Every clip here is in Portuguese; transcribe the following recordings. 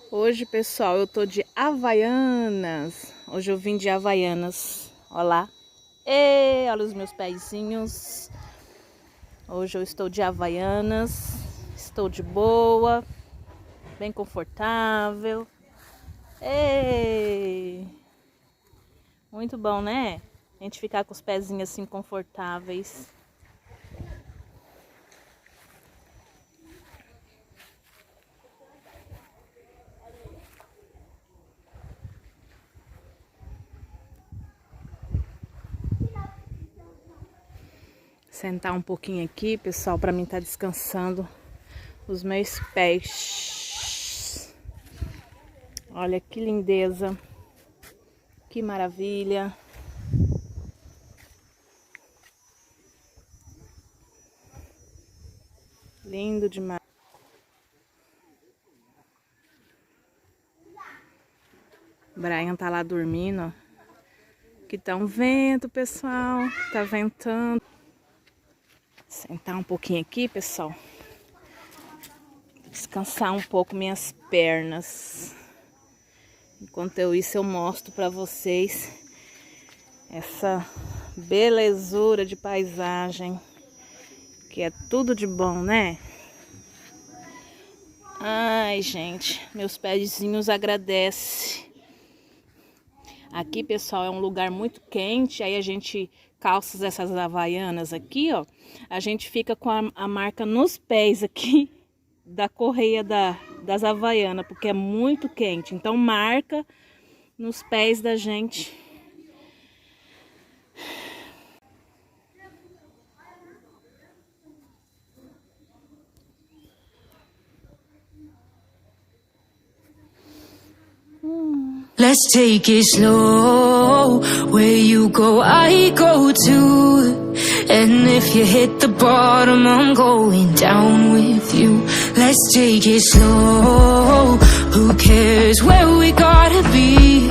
Hoje, pessoal, eu tô de Havaianas. Hoje eu vim de Havaianas. Olha lá. E olha os meus pezinhos. Hoje eu estou de Havaianas. Estou de boa. Bem confortável. E muito bom, né? A gente ficar com os pezinhos assim confortáveis. Sentar um pouquinho aqui, pessoal, para mim estar descansando os meus pés. Olha que lindeza, que maravilha. Lindo demais. Brian tá lá dormindo, ó. Que tá um vento, pessoal, tá ventando. Sentar um pouquinho aqui, pessoal. Descansar um pouco minhas pernas. Enquanto eu mostro pra vocês essa belezura de paisagem, que é tudo de bom, né? Ai, gente, meus pezinhos agradecem. Aqui, pessoal, é um lugar muito quente, aí a gente calça essas havaianas aqui, ó. A gente fica com a marca nos pés aqui da correia das havaianas, porque é muito quente. Então marca nos pés da gente. Let's take it slow. Where you go, I go too. And if you hit the bottom, I'm going down with you. Let's take it slow. Who cares where we gotta be?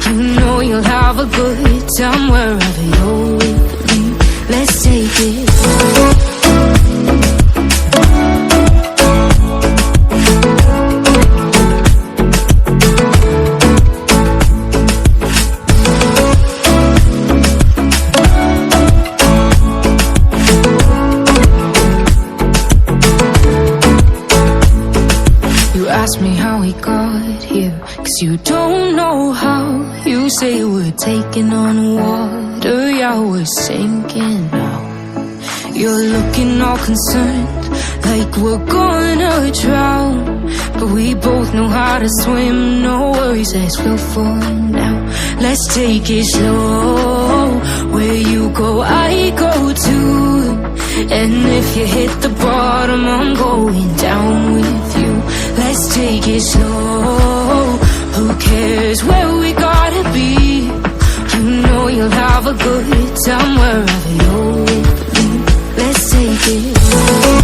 You know you'll have a good time wherever you're with me. Let's take it slow. Ask me how we got here, 'cause you don't know how. You say we're taking on water, yeah, we're sinking now. You're looking all concerned, like we're gonna drown. But we both know how to swim, no worries, let's flow for now. Let's take it slow. Where you go, I go too. And if you hit the bottom, I'm going down with you. Let's take it slow. Who cares where we gotta be? You know you'll have a good time wherever you're with me. Let's take it slow.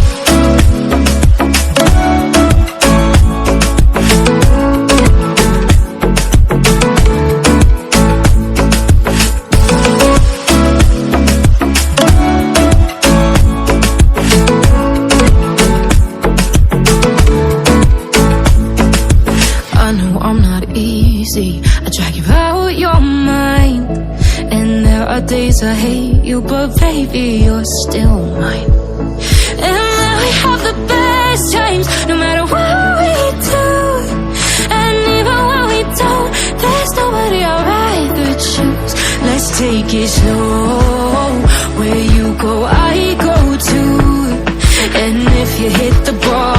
I drag you out your mind, and there are days I hate you, but baby, you're still mine. And then we have the best times, no matter what we do. And even when we don't, there's nobody I'd rather choose. Let's take it slow. Where you go, I go too. And if you hit the bar,